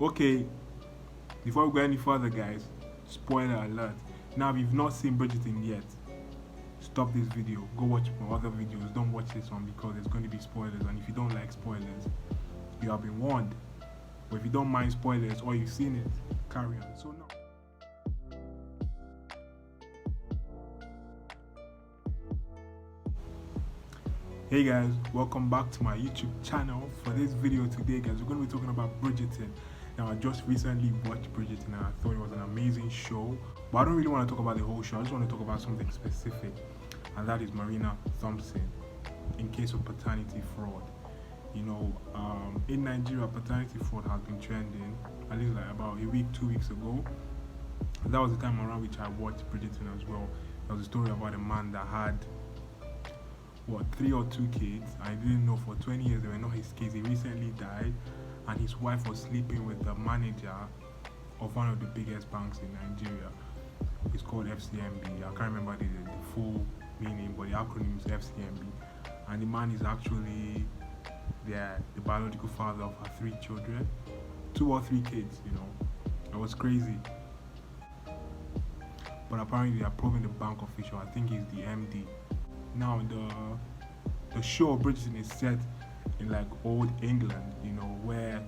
Okay, before we go any further, guys, spoiler alert. Now, if you've not seen Bridgerton yet, stop this video. Go watch my other videos. Don't watch this one because there's going to be spoilers. And if you don't like spoilers, you have been warned. But if you don't mind spoilers or you've seen it, carry on. So now. Hey guys, welcome back to my YouTube channel. For this video today, guys, we're going to be talking about Bridgerton. Now, I just recently watched Bridgerton and I thought it was an amazing show. But I don't really want to talk about the whole show. I just want to talk about something specific, and that is MARINA THOMPSON in case of paternity fraud. You know, in Nigeria, paternity fraud has been trending at least like about a week, 2 weeks ago. That was the time around which I watched Bridgerton as well. There was a story about a man that had 3 or 2 kids. I didn't know for 20 years they were not his kids. He recently died, and his wife was sleeping with the manager of one of the biggest banks in Nigeria. It's called FCMB. I can't remember the full meaning, but the acronym is FCMB. And the man is actually the biological father of her 3 children, 2 or 3 kids. You know, it was crazy. But apparently they are proving the bank official. I think he's the MD. Now the show Bridgerton is set in like old England, you know, where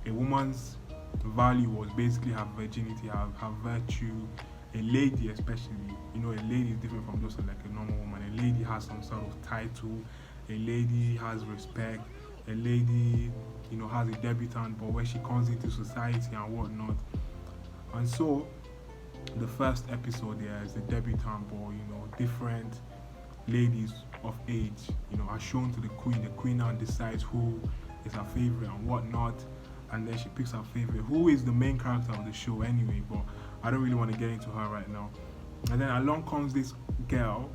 a woman's value was basically her virginity, her virtue. A lady especially, you know, a lady is different from just like a normal woman. A lady has some sort of title, a lady has respect, a lady, you know, has a debutante, but when she comes into society and whatnot. And so the first episode there is the debutante, or you know, different ladies of age, you know, are shown to the queen. The queen now decides who is her favorite and whatnot, and then she picks her favorite, who is the main character of the show anyway, but I don't really want to get into her right now. And then along comes this girl.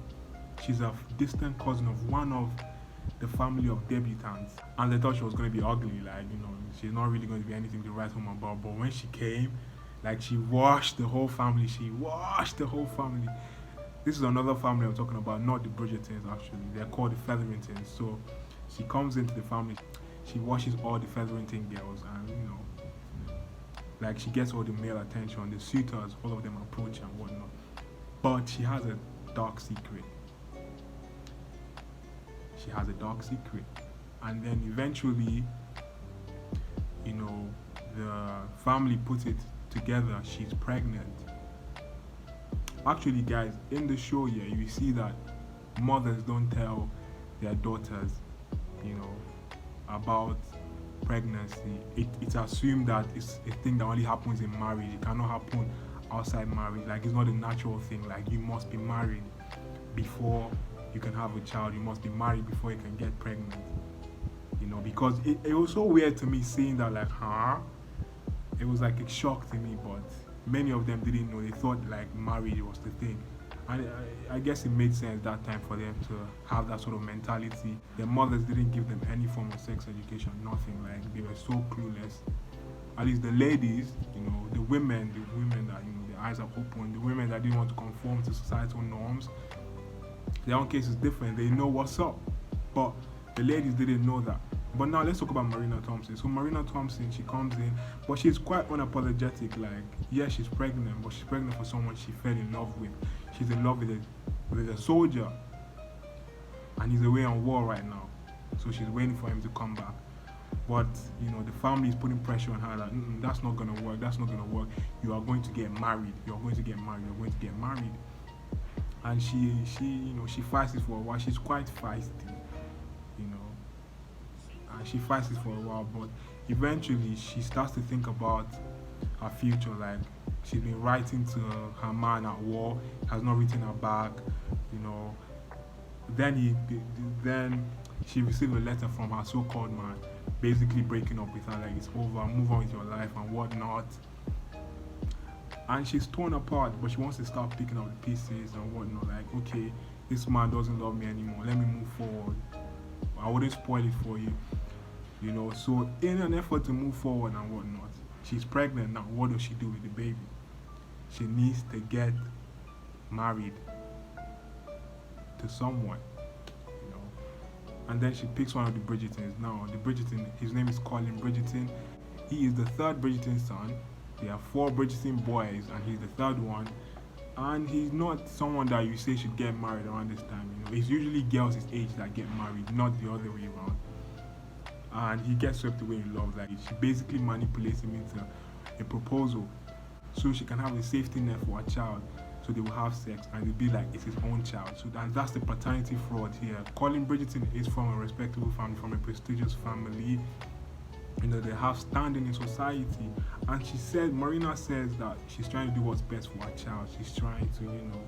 She's a distant cousin of one of the family of debutantes, and they thought she was going to be ugly, like, you know, she's not really going to be anything to write home about. But when she came, like, she washed the whole family. This is another family I'm talking about, not the Bridgertons actually. They're called the Featheringtons. So she comes into the family, she washes all the Featherington girls, and you know, like, she gets all the male attention, the suitors, all of them approach and whatnot. But she has a dark secret. And then eventually, you know, the family puts it together. She's pregnant. Actually, guys, in the show here, you see that mothers don't tell their daughters, you know, about pregnancy. It's assumed that it's a thing that only happens in marriage. It cannot happen outside marriage. Like, it's not a natural thing. Like, you must be married before you can have a child. You must be married before you can get pregnant. You know, because it was so weird to me seeing that, like, it was like a shock to me, but many of them didn't know. They thought like marriage was the thing, and I guess it made sense that time for them to have that sort of mentality. Their mothers didn't give them any form of sex education, nothing. Like, they were so clueless. At least the ladies, you know, the women that, you know, their eyes are open, the women that didn't want to conform to societal norms, their own case is different. They know what's up, but the ladies didn't know that. But now let's talk about MARINA THOMPSON. So MARINA THOMPSON, she comes in, but she's quite unapologetic. Like, yeah, she's pregnant, but she's pregnant for someone she fell in love with. She's in love with a soldier, and he's away on war right now. So she's waiting for him to come back. But, you know, the family is putting pressure on her that that's not gonna work. You are going to get married. And she, you know, she fights it for a while. She's quite feisty, you know. She fights it for a while, but eventually she starts to think about her future. Like, she's been writing to her man at war, has not written her back, you know. Then she received a letter from her so-called man, basically breaking up with her, like, it's over, move on with your life and whatnot. And she's torn apart, but she wants to start picking up the pieces and whatnot. Like, okay, this man doesn't love me anymore, let me move forward. I wouldn't spoil it for you. You know, so in an effort to move forward and whatnot, she's pregnant now. What does she do with the baby? she needs to get married to someone, you know. And then she picks one of the Bridgertons. Now, the Bridgerton, his name is Colin Bridgerton. He is the third Bridgerton son. There are four Bridgerton boys, and he's the third one. And he's not someone that you say should get married around this time. You know, it's usually girls his age that get married, not the other way around. And he gets swept away in love. Like she basically manipulates him into a proposal, so she can have a safety net for a child. So they will have sex, and it'll be like it's his own child. So that's the paternity fraud here. Colin Bridgerton is from a respectable family, from a prestigious family. You know, they have standing in society. And she said, Marina says that she's trying to do what's best for her child. She's trying to, you know,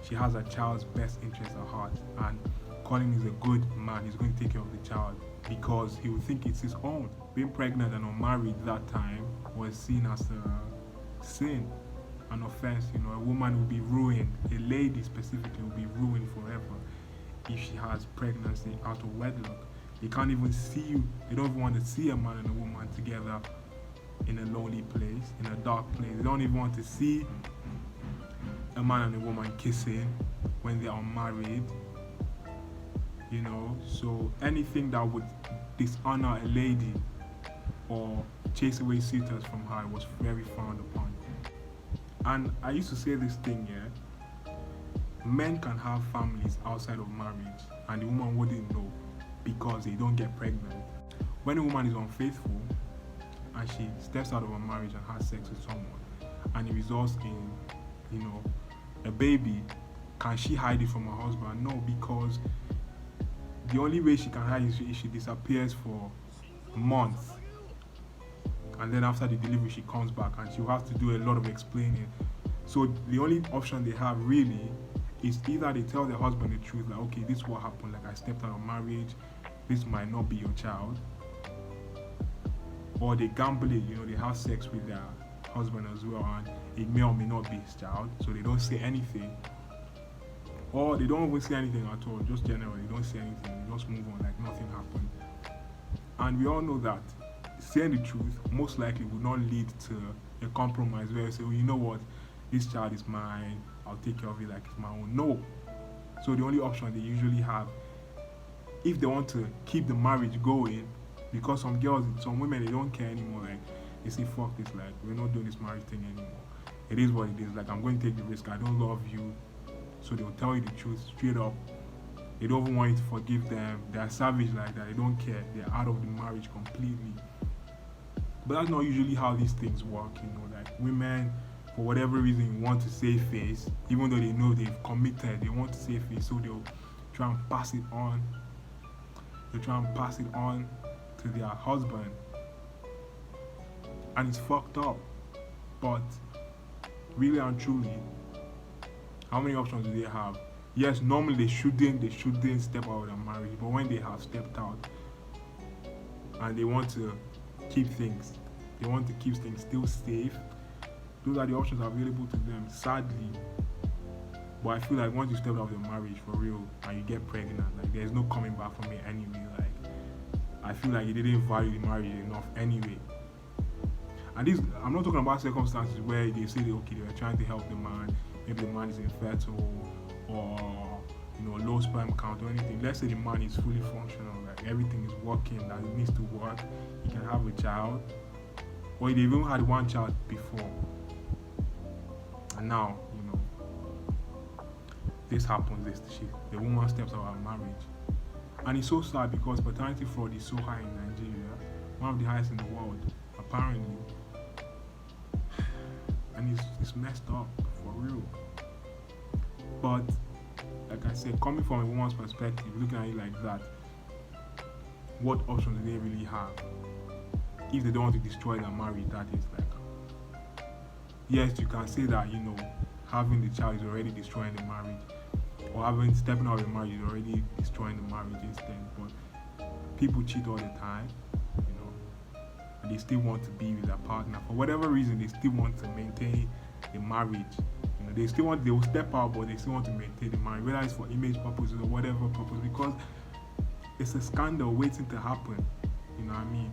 she has her child's best interest at heart. And Colin is a good man. He's going to take care of the child because he would think it's his own. Being pregnant and unmarried that time was seen as a sin, an offense. You know, a woman will be ruined. A lady specifically will be ruined forever if she has pregnancy out of wedlock. They can't even see you. They don't even want to see a man and a woman together in a lonely place, in a dark place. They don't even want to see a man and a woman kissing when they are unmarried. You know, so anything that would dishonor a lady or chase away suitors from her was very frowned upon. And I used to say this thing, yeah, men can have families outside of marriage and the woman wouldn't know because they don't get pregnant. When a woman is unfaithful and she steps out of a marriage and has sex with someone and it results in, you know, a baby, can she hide it from her husband? No, because the only way she can hide is if she disappears for months, and then after the delivery she comes back and she'll have to do a lot of explaining. So the only option they have really is either they tell their husband the truth, like, okay, this is what happened, like I stepped out of marriage, this might not be your child, or they gamble it, you know, they have sex with their husband as well and it may or may not be his child, so they don't say anything, or they don't even say anything at all, just generally they don't say anything, they just move on like nothing happened. And we all know that saying the truth most likely would not lead to a compromise where you say, well, you know what, this child is mine, I'll take care of it like it's my own. No. So the only option they usually have, if they want to keep the marriage going, because some girls, some women, they don't care anymore, like they say, fuck this, like we're not doing this marriage thing anymore. It is what it is, like I'm going to take the risk, I don't love you. So they'll tell you the truth straight up. They don't even want you to forgive them. They're savage like that, they don't care, they're out of the marriage completely. But that's not usually how these things work, you know, like women, for whatever reason, want to save face, even though they know they've committed, they want to save face, so they'll try and pass it on. They'll try and pass it on to their husband. And it's fucked up. But really and truly, how many options do they have? Yes, normally they shouldn't step out of their marriage, but when they have stepped out and they want to keep things still safe, those are the options available to them, sadly. But I feel like once you step out of your marriage for real and you get pregnant, like there's no coming back from it anyway. Like I feel like you didn't value the marriage enough anyway. And this, I'm not talking about circumstances where they say that, okay, they were trying to help the man, maybe the man is infertile or, you know, low sperm count or anything. Let's say the man is fully functional, like everything is working, that it needs to work, he can have a child, or they even had one child before. And now, you know, this happens, the woman steps out of her marriage. And it's so sad because paternity fraud is so high in Nigeria, one of the highest in the world, apparently. And it's messed up, for real. But, like I said, coming from a woman's perspective, looking at it like that, what options do they really have? If they don't want to destroy their marriage, that is, like, yes, you can say that, you know, having the child is already destroying the marriage, or stepping out of the marriage is already destroying the marriage instead. But people cheat all the time, you know, and they still want to be with their partner. For whatever reason, they still want to maintain the marriage. You know, they will step out, but they still want to maintain the marriage, whether it's for image purposes or whatever purpose, because it's a scandal waiting to happen. You know what I mean?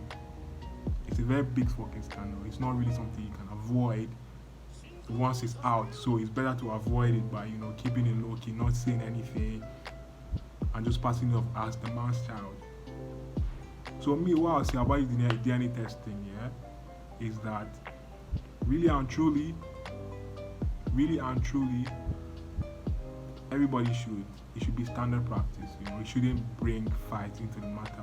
It's a very big fucking scandal. It's not really something you can avoid. once it's out, so it's better to avoid it by keeping it low key, not saying anything, and just passing it off as the man's child. So me, what I'll say about DNA testing, yeah, is that really and truly, everybody it should be standard practice. It shouldn't bring fights into the matter.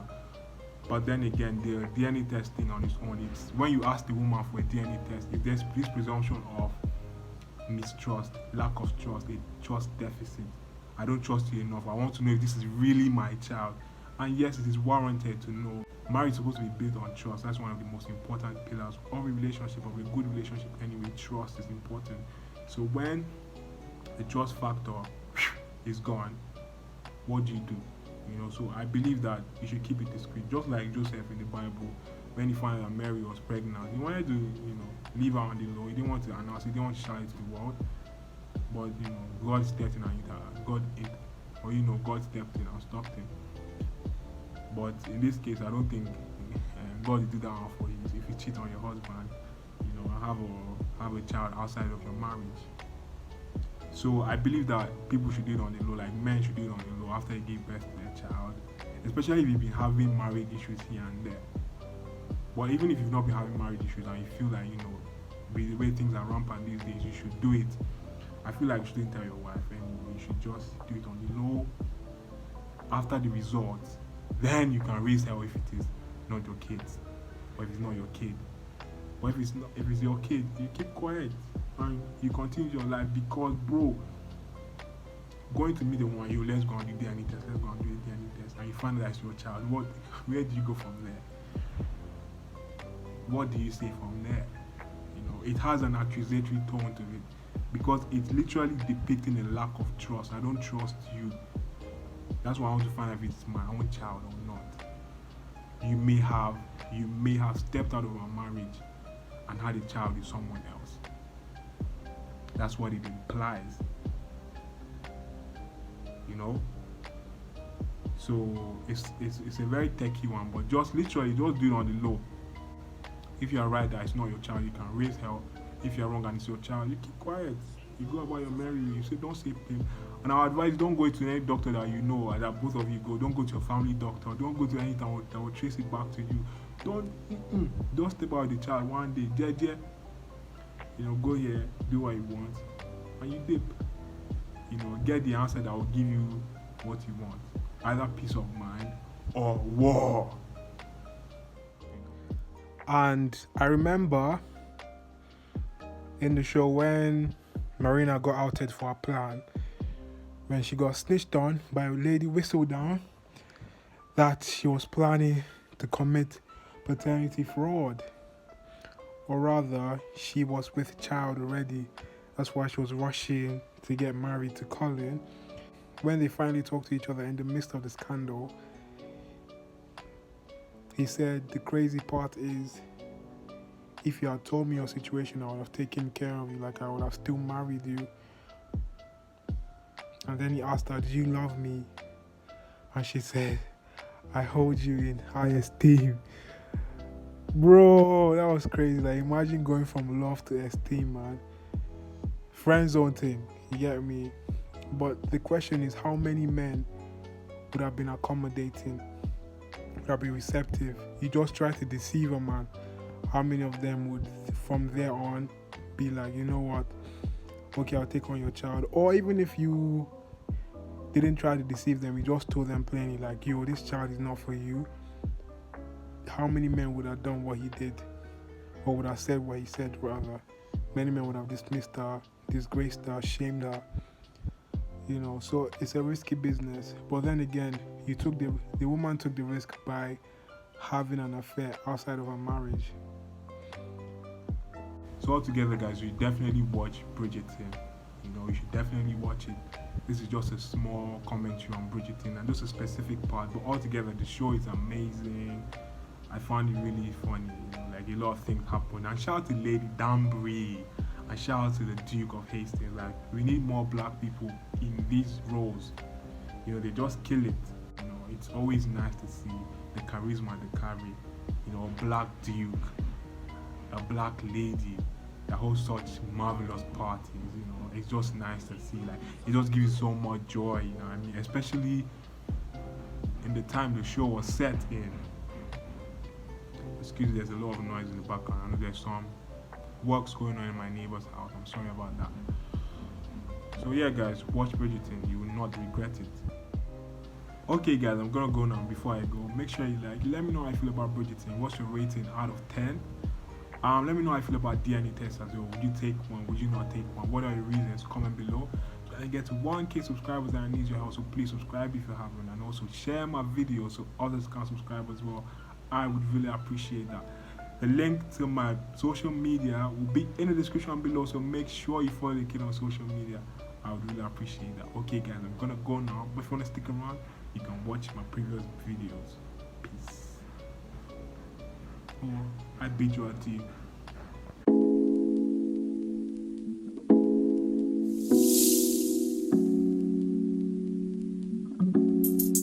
But then again, the DNA testing on its own, it's when you ask the woman for a DNA test, if there's this presumption of mistrust, lack of trust, a trust deficit. I don't trust you enough. I want to know if this is really my child. And yes, it is warranted to know. Marriage is supposed to be built on trust. That's one of the most important pillars of a relationship, of a good relationship anyway. Trust is important. So when the trust factor is gone, what do? So I believe that you should keep it discreet. Just like Joseph in the Bible, when he found out that Mary was pregnant, he wanted to, leave her on the low. He didn't want to announce it, he didn't want to shout it to the world. But God stepped in and God stepped in and stopped him. But in this case, I don't think God will do that one for you. If you cheat on your husband, have a child outside of your marriage. So I believe that people should do it on the low, like men should do it on the low after they give birth to their child, especially if you've been having marriage issues here and there. But even if you've not been having marriage issues and you feel like, with the way things are rampant these days, you should do it. I feel like you shouldn't tell your wife anyway. You should just do it on the low. After the results, then you can raise hell if it is not your kids, or if it's not your kid. But if it's your kid, you keep quiet and you continue your life, because bro, going to meet the one, let's go and do DNA test, and you find that it's your child. Where do you go from there? What do you say from there? It has an accusatory tone to it, because it's literally depicting a lack of trust. I don't trust you. That's why I want to find out if it's my own child or not. You may have stepped out of a marriage and had a child with someone else. That's what it implies. So it's a very techie one, but just do it on the low. If you are right that it's not your child, you can raise hell. If you are wrong and it's your child, you keep quiet. You go about your merry way. You say, don't say pain. And our advice, don't go to any doctor that that both of you go. Don't go to your family doctor. Don't go to anything that will trace it back to you. Don't step out the child one day. Go here, do what you want, and you dip. Get the answer that will give you what you want. Either peace of mind or war. And I remember in the show when Marina got outed for her plan, when she got snitched on by a lady Whistledown, that she was planning to commit paternity fraud. Or rather, she was with child already. That's why she was rushing to get married to Colin. When they finally talked to each other in the midst of the scandal, he said, the crazy part is, if you had told me your situation, I would have taken care of you, like I would have still married you. And then he asked her, did you love me? And she said, I hold you in high esteem. Bro, that was crazy. Like, imagine going from love to esteem, man. Friend zone thing, you get me? But the question is, how many men would have been accommodating, would have been receptive? You just try to deceive a man. How many of them would, from there on, be like, you know what? Okay, I'll take on your child. Or even if you didn't try to deceive them, you just told them plainly, like, yo, this child is not for you. How many men would have done what he did? Or would have said what he said, rather? Many men would have dismissed her, disgraced her, shamed her. So it's a risky business. But then again, the woman took the risk by having an affair outside of her marriage. So altogether, guys, you definitely watch Bridgerton. You should definitely watch it. This is just a small commentary on Bridgerton and just a specific part. But altogether, the show is amazing. I found it really funny. Like, a lot of things happen. And shout out to Lady Danbury. And shout out to the Duke of Hastings. Like, we need more black people in these roles. They just kill it. It's always nice to see the charisma they carry. A black duke, a black lady, that host such marvelous parties. You know, it's just nice to see. Like, it just gives so much joy. You know what I mean? Especially in the time the show was set in. Excuse me, there's a lot of noise in the background. I know there's some works going on in my neighbor's house. I'm sorry about that. So yeah, guys, watch Bridgerton. You will not regret it. Okay, guys, I'm gonna go now. Before I go, make sure you like. Let me know how you feel about Bridgerton. What's your rating out of 10? Let me know how you feel about DNA tests as well. Would you take one? Would you not take one? What are your reasons? Comment below. So I get to 1K subscribers and I need your help. So please subscribe if you haven't, and also share my videos so others can subscribe as well. I would really appreciate that. The link to my social media will be in the description below, so make sure you follow the kid on social media. I would really appreciate that. Okay, guys, I'm gonna go now. But if you wanna stick around, you can watch my previous videos. Peace. I bid you adieu.